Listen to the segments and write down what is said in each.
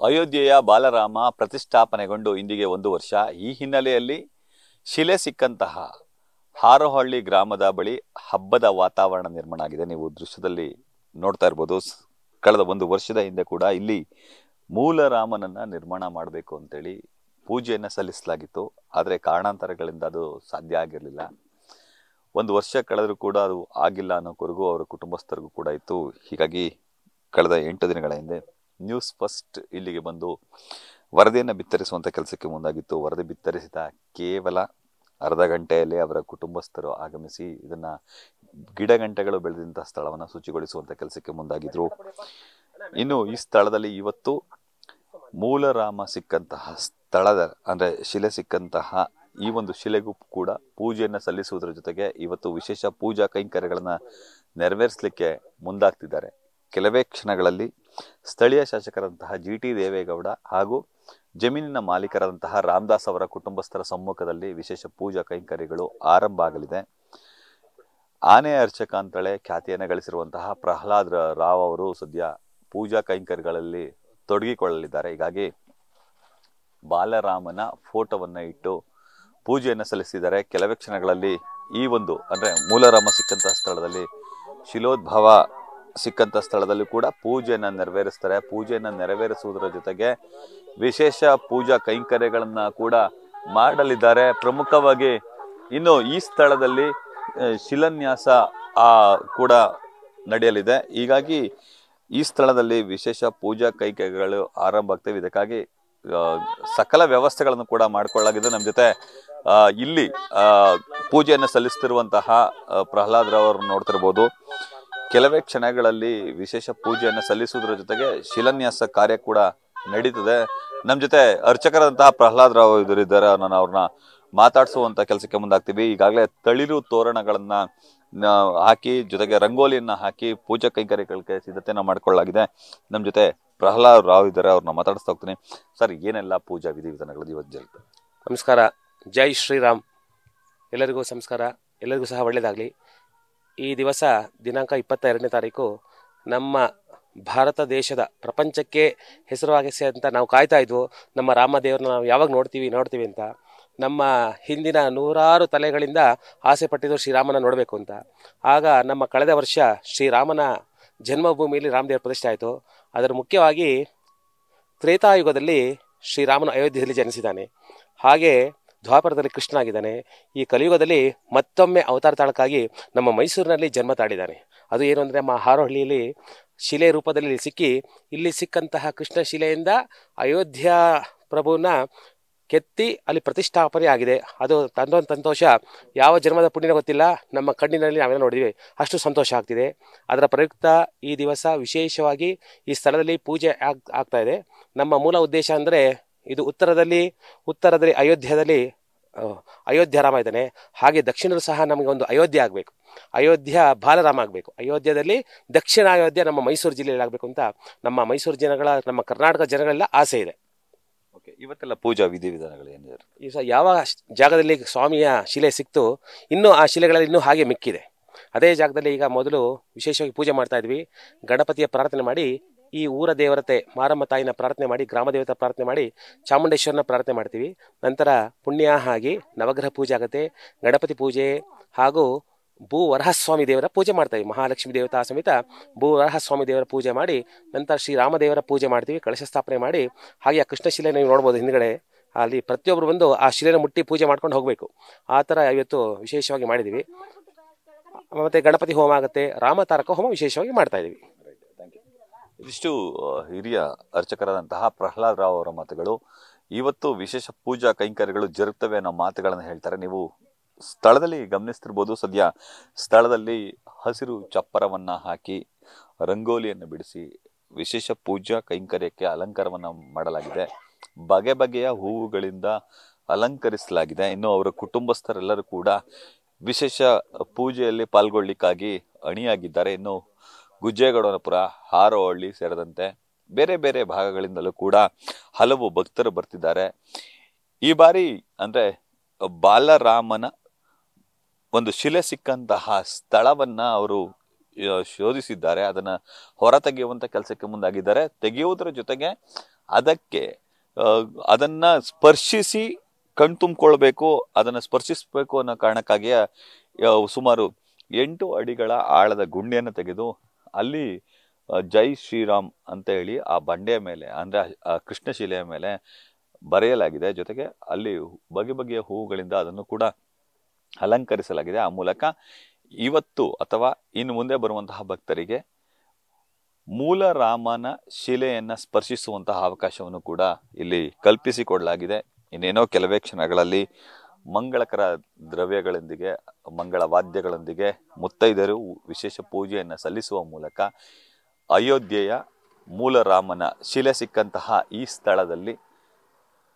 ಅಯೋಧ್ಯೆಯ ಬಾಲರಾಮ ಪ್ರತಿಷ್ಠಾಪನೆಗೊಂಡು ಇಂದಿಗೆ 1 ವರ್ಷ. ಈ ಹಿನ್ನೆಲೆಯಲ್ಲಿ ಶಿಲೆ ಸಿಕ್ಕಂತಹ ಹಾರೋಹಳ್ಳಿ ಗ್ರಾಮದ ಬಳಿ ಹಬ್ಬದ ವಾತಾವರಣ ನಿರ್ಮಾಣ ಆಗಿದೆ. ನೀವು ದೃಶ್ಯದಲ್ಲಿ ನೋಡ್ತಾ ಇರ್ಬೋದು. ಕಳೆದ 1 ವರ್ಷದ ಹಿಂದೆ ಕೂಡ ಇಲ್ಲಿ ಮೂಲ ರಾಮನನ್ನ ನಿರ್ಮಾಣ ಮಾಡಬೇಕು ಅಂತೇಳಿ ಪೂಜೆಯನ್ನ ಸಲ್ಲಿಸಲಾಗಿತ್ತು. ಆದರೆ ಕಾರಣಾಂತರಗಳಿಂದ ಅದು ಸಾಧ್ಯ ಆಗಿರಲಿಲ್ಲ. 1 ವರ್ಷ ಕಳೆದರೂ ಕೂಡ ಅದು ಆಗಿಲ್ಲ ಅನ್ನೋ ಕೊರಗು ಅವರ ಕುಟುಂಬಸ್ಥರಿಗೂ ಕೂಡ ಇತ್ತು. ಹೀಗಾಗಿ ಕಳೆದ 8 ದಿನಗಳ ಹಿಂದೆ ನ್ಯೂಸ್ ಫಸ್ಟ್ ಇಲ್ಲಿಗೆ ಬಂದು ವರದಿಯನ್ನು ಬಿತ್ತರಿಸುವಂಥ ಕೆಲಸಕ್ಕೆ ಮುಂದಾಗಿತ್ತು. ವರದಿ ಬಿತ್ತರಿಸಿದ ಕೇವಲ ಅರ್ಧ ಗಂಟೆಯಲ್ಲಿ ಅವರ ಕುಟುಂಬಸ್ಥರು ಆಗಮಿಸಿ ಇದನ್ನ ಗಿಡಗಂಟೆಗಳು ಬೆಳೆದಂತಹ ಸ್ಥಳವನ್ನು ಶುಚಿಗೊಳಿಸುವಂತ ಕೆಲಸಕ್ಕೆ ಮುಂದಾಗಿದ್ರು. ಇನ್ನು ಈ ಸ್ಥಳದಲ್ಲಿ ಇವತ್ತು ಮೂಲರಾಮ ಸಿಕ್ಕಂತಹ ಸ್ಥಳದ ಅಂದ್ರೆ ಶಿಲೆ ಸಿಕ್ಕಂತಹ ಈ ಒಂದು ಶಿಲೆಗೂ ಕೂಡ ಪೂಜೆಯನ್ನ ಸಲ್ಲಿಸುವುದರ ಜೊತೆಗೆ ಇವತ್ತು ವಿಶೇಷ ಪೂಜಾ ಕೈಂಕರ್ಯಗಳನ್ನ ನೆರವೇರಿಸಲಿಕ್ಕೆ ಮುಂದಾಗ್ತಿದ್ದಾರೆ. ಕೆಲವೇ ಕ್ಷಣಗಳಲ್ಲಿ ಸ್ಥಳೀಯ ಶಾಸಕರಂತಹ GT ದೇವೇಗೌಡ ಹಾಗೂ ಜಮೀನಿನ ಮಾಲೀಕರಾದಂತಹ ರಾಮದಾಸ್ ಅವರ ಕುಟುಂಬಸ್ಥರ ಸಮ್ಮುಖದಲ್ಲಿ ವಿಶೇಷ ಪೂಜಾ ಕೈಂಕರ್ಯಗಳು ಆರಂಭ ಆಗಲಿದೆ. ಆನೆ ಅರ್ಚಕ ಅಂತಲೇ ಖ್ಯಾತಿಯನ್ನು ಗಳಿಸಿರುವಂತಹ ಪ್ರಹ್ಲಾದ್ ರಾವ್ ಅವರು ಸದ್ಯ ಪೂಜಾ ಕೈಂಕರ್ಯಗಳಲ್ಲಿ ತೊಡಗಿಕೊಳ್ಳಲಿದ್ದಾರೆ. ಹೀಗಾಗಿ ಬಾಲರಾಮನ ಫೋಟೋವನ್ನ ಇಟ್ಟು ಪೂಜೆಯನ್ನು ಸಲ್ಲಿಸಿದ್ದಾರೆ. ಕೆಲವೇ ಕ್ಷಣಗಳಲ್ಲಿ ಈ ಒಂದು ಅಂದ್ರೆ ಮೂಲರಾಮ ಸಿಕ್ಕಂತಹ ಸ್ಥಳದಲ್ಲಿ ಶಿಲೋದ್ಭವ ಸಿಕ್ಕಂತ ಸ್ಥಳದಲ್ಲಿ ಕೂಡ ಪೂಜೆಯನ್ನ ನೆರವೇರಿಸ್ತಾರೆ. ಪೂಜೆಯನ್ನ ನೆರವೇರಿಸುವುದರ ಜೊತೆಗೆ ವಿಶೇಷ ಪೂಜಾ ಕೈಂಕರ್ಯಗಳನ್ನ ಕೂಡ ಮಾಡಲಿದ್ದಾರೆ. ಪ್ರಮುಖವಾಗಿ ಇನ್ನು ಈ ಸ್ಥಳದಲ್ಲಿ ಶಿಲಾನ್ಯಾಸ ಕೂಡ ನಡೆಯಲಿದೆ. ಹೀಗಾಗಿ ಈ ಸ್ಥಳದಲ್ಲಿ ವಿಶೇಷ ಪೂಜಾ ಕೈಂಕರ್ಯಗಳು ಆರಂಭ ಆಗ್ತವೆ. ಇದಕ್ಕಾಗಿ ಸಕಲ ವ್ಯವಸ್ಥೆಗಳನ್ನು ಕೂಡ ಮಾಡಿಕೊಳ್ಳಲಾಗಿದೆ. ನಮ್ಮ ಜೊತೆ ಇಲ್ಲಿ ಪೂಜೆಯನ್ನು ಸಲ್ಲಿಸ್ತಿರುವಂತಹ ಪ್ರಹ್ಲಾದ್ ರಾವ್ ಅವರು ನೋಡ್ತಿರ್ಬೋದು. ಕೆಲವೇ ಕ್ಷಣಗಳಲ್ಲಿ ವಿಶೇಷ ಪೂಜೆಯನ್ನು ಸಲ್ಲಿಸುವುದರ ಜೊತೆಗೆ ಶಿಲಾನ್ಯಾಸ ಕಾರ್ಯ ಕೂಡ ನಡೀತದೆ. ನಮ್ಮ ಜೊತೆ ಅರ್ಚಕರಾದಂತಹ ಪ್ರಹ್ಲಾದ್ ರಾವ್ ಇದ್ದಾರೆ. ನಾನು ಅವ್ರನ್ನ ಮಾತಾಡಿಸುವಂತ ಕೆಲಸಕ್ಕೆ ಮುಂದಾಗ್ತೀವಿ. ಈಗಾಗಲೇ ತಳಿರು ತೋರಣಗಳನ್ನ ಹಾಕಿ ಜೊತೆಗೆ ರಂಗೋಲಿಯನ್ನ ಹಾಕಿ ಪೂಜಾ ಕೈಂಕರ್ಯಗಳಿಗೆ ಸಿದ್ಧತೆಯನ್ನ ಮಾಡ್ಕೊಳ್ಳಲಾಗಿದೆ. ನಮ್ಮ ಜೊತೆ ಪ್ರಹ್ಲಾದ್ ರಾವ್ ಇದ್ದಾರೆ. ಅವ್ರನ್ನ ಮಾತಾಡಿಸ್ತಾ ಹೋಗ್ತೀನಿ. ಸರ್, ಏನೆಲ್ಲ ಪೂಜಾ ವಿಧಿವಿಧಾನಗಳು ಇವತ್ತು ಜರುಗುತ್ತೆ? ನಮಸ್ಕಾರ. ಜೈ ಶ್ರೀರಾಮ್. ಎಲ್ಲರಿಗೂ ಸಂಸ್ಕಾರ. ಎಲ್ಲರಿಗೂ ಸಹ ಒಳ್ಳೆಯದಾಗಲಿ. ಈ ದಿವಸ ದಿನಾಂಕ 22ನೇ ತಾರೀಕು ನಮ್ಮ ಭಾರತ ದೇಶದ ಪ್ರಪಂಚಕ್ಕೆ ಹೆಸರುವಾಸಿಸಿ ನಾವು ಕಾಯ್ತಾ ಇದ್ವು. ನಮ್ಮ ರಾಮದೇವ್ರನ್ನ ನಾವು ಯಾವಾಗ ನೋಡ್ತೀವಿ ಅಂತ. ನಮ್ಮ ಹಿಂದಿನ 100 ತಲೆಗಳಿಂದ ಆಸೆ ಪಟ್ಟಿದ್ದು ಶ್ರೀರಾಮನ ನೋಡಬೇಕು ಅಂತ. ಆಗ ನಮ್ಮ ಕಳೆದ ವರ್ಷ ಶ್ರೀರಾಮನ ಜನ್ಮಭೂಮಿಯಲ್ಲಿ ರಾಮದೇವ್ರ ಪ್ರತಿಷ್ಠೆ ಆಯಿತು. ಅದರ ಮುಖ್ಯವಾಗಿ ತ್ರೇತಾಯುಗದಲ್ಲಿ ಶ್ರೀರಾಮನ ಅಯೋಧ್ಯೆಯಲ್ಲಿ ಜನಿಸಿದ್ದಾನೆ. ಹಾಗೆ ದ್ವಾಪರದಲ್ಲಿ ಕೃಷ್ಣನಾಗಿದ್ದಾನೆ. ಈ ಕಲಿಯುಗದಲ್ಲಿ ಮತ್ತೊಮ್ಮೆ ಅವತಾರ ತಾಳಕ್ಕಾಗಿ ನಮ್ಮ ಮೈಸೂರಿನಲ್ಲಿ ಜನ್ಮ ತಾಳಿದ್ದಾನೆ. ಅದು ಏನು ಅಂದರೆ, ನಮ್ಮ ಹಾರೋಹಳ್ಳಿಯಲ್ಲಿ ಶಿಲೆ ರೂಪದಲ್ಲಿ ಸಿಕ್ಕಿ, ಇಲ್ಲಿ ಸಿಕ್ಕಂತಹ ಕೃಷ್ಣ ಶಿಲೆಯಿಂದ ಅಯೋಧ್ಯ ಪ್ರಭುನ ಕೆತ್ತಿ ಅಲ್ಲಿ ಪ್ರತಿಷ್ಠಾಪನೆ ಆಗಿದೆ. ಅದು ತಂದೊಂದು ಸಂತೋಷ. ಯಾವ ಜನ್ಮದ ಪುಣ್ಯನ ಗೊತ್ತಿಲ್ಲ, ನಮ್ಮ ಕಣ್ಣಿನಲ್ಲಿ ನಾವೆಲ್ಲ ನೋಡಿದ್ವಿ. ಅಷ್ಟು ಸಂತೋಷ ಆಗ್ತಿದೆ. ಅದರ ಪ್ರಯುಕ್ತ ಈ ದಿವಸ ವಿಶೇಷವಾಗಿ ಈ ಸ್ಥಳದಲ್ಲಿ ಪೂಜೆ ಆಗ್ತಾ ಇದೆ. ನಮ್ಮ ಮೂಲ ಉದ್ದೇಶ ಅಂದರೆ, ಇದು ಉತ್ತರದಲ್ಲಿ ಅಯೋಧ್ಯದಲ್ಲಿ ಅಯೋಧ್ಯ ರಾಮ ಇದ್ದಾನೆ. ಹಾಗೆ ದಕ್ಷಿಣರು ಸಹ ನಮಗೆ ಒಂದು ಅಯೋಧ್ಯೆ ಆಗಬೇಕು. ಅಯೋಧ್ಯ ಬಾಲರಾಮ ಆಗಬೇಕು. ಅಯೋಧ್ಯದಲ್ಲಿ ದಕ್ಷಿಣ ಅಯೋಧ್ಯ ನಮ್ಮ ಮೈಸೂರು ಜಿಲ್ಲೆಯಲ್ಲಿ ಆಗಬೇಕು ಅಂತ ನಮ್ಮ ಮೈಸೂರು ಜನಗಳ, ನಮ್ಮ ಕರ್ನಾಟಕ ಜನಗಳೆಲ್ಲ ಆಸೆ ಇದೆ. ಇವತ್ತೆಲ್ಲ ಪೂಜಾ ವಿಧಿವಿಧಾನಗಳು ಏನಿದೆ? ಈಗ ಯಾವ ಜಾಗದಲ್ಲಿ ಸ್ವಾಮಿಯ ಶಿಲೆ ಸಿಕ್ತು, ಇನ್ನೂ ಆ ಶಿಲೆಗಳಲ್ಲಿ ಇನ್ನೂ ಹಾಗೆ ಮಿಕ್ಕಿದೆ. ಅದೇ ಜಾಗದಲ್ಲಿ ಈಗ ಮೊದಲು ವಿಶೇಷವಾಗಿ ಪೂಜೆ ಮಾಡ್ತಾ ಇದ್ವಿ. ಗಣಪತಿಯ ಪ್ರಾರ್ಥನೆ ಮಾಡಿ, ಈ ಊರ ದೇವರತೆ ಮಾರಮ್ಮ ತಾಯಿನ ಪ್ರಾರ್ಥನೆ ಮಾಡಿ, ಗ್ರಾಮ ದೇವತೆ ಪ್ರಾರ್ಥನೆ ಮಾಡಿ, ಚಾಮುಂಡೇಶ್ವರನ ಪ್ರಾರ್ಥನೆ ಮಾಡ್ತೀವಿ. ನಂತರ ಪುಣ್ಯ ಆಗಿ ನವಗ್ರಹ ಪೂಜೆ ಆಗುತ್ತೆ, ಗಣಪತಿ ಪೂಜೆ ಹಾಗೂ ಭೂ ವರಹಸ್ವಾಮಿ ದೇವರ ಪೂಜೆ ಮಾಡ್ತೀವಿ. ಮಹಾಲಕ್ಷ್ಮಿ ದೇವತಾ ಸಮೇತ ಭೂ ವರಹಸ್ವಾಮಿ ದೇವರ ಪೂಜೆ ಮಾಡಿ, ನಂತರ ಶ್ರೀರಾಮದೇವರ ಪೂಜೆ ಮಾಡ್ತೀವಿ, ಕಳಶ ಸ್ಥಾಪನೆ ಮಾಡಿ. ಹಾಗೆ ಆ ಕೃಷ್ಣ ಶಿಲೆ ನೀವು ನೋಡ್ಬೋದು ಹಿಂದ್ಗಡೆ. ಅಲ್ಲಿ ಪ್ರತಿಯೊಬ್ಬರು ಬಂದು ಆ ಶಿಲೆನ ಮುಟ್ಟಿ ಪೂಜೆ ಮಾಡ್ಕೊಂಡು ಹೋಗಬೇಕು. ಆ ಥರ ಇವತ್ತು ವಿಶೇಷವಾಗಿ ಮಾಡಿದ್ದೀವಿ. ಮತ್ತು ಗಣಪತಿ ಹೋಮ ಆಗುತ್ತೆ, ರಾಮತಾರಕ ಹೋಮ ವಿಶೇಷವಾಗಿ ಮಾಡ್ತಾ ಇದ್ದೀವಿ. ಇದಿಷ್ಟು ಹಿರಿಯ ಅರ್ಚಕರಾದಂತಹ ಪ್ರಹ್ಲಾದ್ ರಾವ್ ಅವರ ಮಾತುಗಳು. ಇವತ್ತು ವಿಶೇಷ ಪೂಜಾ ಕೈಂಕರ್ಯಗಳು ಜರುಗುತ್ತವೆ ಅನ್ನೋ ಮಾತುಗಳನ್ನು ಹೇಳ್ತಾರೆ. ನೀವು ಸ್ಥಳದಲ್ಲಿ ಗಮನಿಸ್ತಿರ್ಬೋದು. ಸದ್ಯ ಸ್ಥಳದಲ್ಲಿ ಹಸಿರು ಚಪ್ಪರವನ್ನ ಹಾಕಿ ರಂಗೋಲಿಯನ್ನು ಬಿಡಿಸಿ ವಿಶೇಷ ಪೂಜಾ ಕೈಂಕರ್ಯಕ್ಕೆ ಅಲಂಕಾರವನ್ನ ಮಾಡಲಾಗಿದೆ. ಬಗೆ ಬಗೆಯ ಹೂವುಗಳಿಂದ ಅಲಂಕರಿಸಲಾಗಿದೆ. ಇನ್ನು ಅವರ ಕುಟುಂಬಸ್ಥರೆಲ್ಲರೂ ಕೂಡ ವಿಶೇಷ ಪೂಜೆಯಲ್ಲಿ ಪಾಲ್ಗೊಳ್ಳಿಕ್ಕಾಗಿ ಅಣಿಯಾಗಿದ್ದಾರೆ. ಇನ್ನು ಗುಜ್ಜೇಗೌಡನಪುರ, ಹಾರೋಹಳ್ಳಿ ಸೇರಿದಂತೆ ಬೇರೆ ಬೇರೆ ಭಾಗಗಳಿಂದಲೂ ಕೂಡ ಹಲವು ಭಕ್ತರು ಬರ್ತಿದ್ದಾರೆ. ಈ ಬಾರಿ ಅಂದ್ರೆ ಬಾಲರಾಮನ ಒಂದು ಶಿಲೆ ಸಿಕ್ಕಂತಹ ಸ್ಥಳವನ್ನ ಅವರು ಶೋಧಿಸಿದ್ದಾರೆ. ಅದನ್ನ ಹೊರ ತೆಗೆಯುವಂತ ಕೆಲಸಕ್ಕೆ ಮುಂದಾಗಿದ್ದಾರೆ. ತೆಗೆಯುವುದರ ಜೊತೆಗೆ ಅದಕ್ಕೆ ಅದನ್ನು ಸ್ಪರ್ಶಿಸಿ ಕಣ್ತುಂಬಿಕೊಳ್ಬೇಕು, ಅದನ್ನು ಸ್ಪರ್ಶಿಸಬೇಕು ಅನ್ನೋ ಕಾರಣಕ್ಕಾಗಿಯೇ ಸುಮಾರು 8 ಅಡಿಗಳ ಆಳದ ಗುಂಡಿಯನ್ನು ತೆಗೆದು ಅಲ್ಲಿ ಜೈ ಶ್ರೀರಾಮ್ ಅಂತ ಹೇಳಿ ಆ ಬಂಡೆಯ ಮೇಲೆ, ಅಂದರೆ ಆ ಕೃಷ್ಣಶಿಲೆಯ ಮೇಲೆ ಬರೆಯಲಾಗಿದೆ. ಜೊತೆಗೆ ಅಲ್ಲಿ ಬಗೆ ಬಗೆಯ ಹೂವುಗಳಿಂದ ಅದನ್ನು ಕೂಡ ಅಲಂಕರಿಸಲಾಗಿದೆ. ಆ ಮೂಲಕ ಇವತ್ತು ಅಥವಾ ಇನ್ನು ಮುಂದೆ ಬರುವಂತಹ ಭಕ್ತರಿಗೆ ಮೂಲ ರಾಮನ ಶಿಲೆಯನ್ನು ಸ್ಪರ್ಶಿಸುವಂತಹ ಅವಕಾಶವನ್ನು ಕೂಡ ಇಲ್ಲಿ ಕಲ್ಪಿಸಿಕೊಡಲಾಗಿದೆ. ಇನ್ನೇನೋ ಕೆಲವೇ ಕ್ಷಣಗಳಲ್ಲಿ ಮಂಗಳಕರ ದ್ರವ್ಯಗಳೊಂದಿಗೆ, ಮಂಗಳ ವಾದ್ಯಗಳೊಂದಿಗೆ ಮುತ್ತೈದರು ವಿಶೇಷ ಪೂಜೆಯನ್ನು ಸಲ್ಲಿಸುವ ಮೂಲಕ ಅಯೋಧ್ಯೆಯ ಮೂಲ ರಾಮನ ಶಿಲೆ ಸಿಕ್ಕಂತಹ ಈ ಸ್ಥಳದಲ್ಲಿ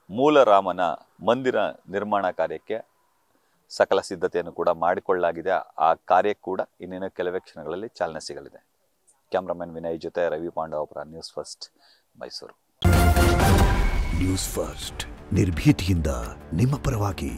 ಮೂಲ ರಾಮನ ಮಂದಿರ ನಿರ್ಮಾಣ ಕಾರ್ಯಕ್ಕೆ ಸಕಲ ಸಿದ್ಧತೆಯನ್ನು ಕೂಡ ಮಾಡಿಕೊಳ್ಳಲಾಗಿದೆ. ಆ ಕಾರ್ಯ ಕೂಡ ಇನ್ನೇನು ಕೆಲವೇ ಕ್ಷಣಗಳಲ್ಲಿ ಚಾಲನೆ ಸಿಗಲಿದೆ. ಕ್ಯಾಮ್ರಾಮನ್ ವಿನಯ್ ಜೊತೆ Ravi Pandavapura, news first, Mysuru. News first ನಿರ್ಭೀತಿಯಿಂದ ನಿಮ್ಮ ಪರವಾಗಿ.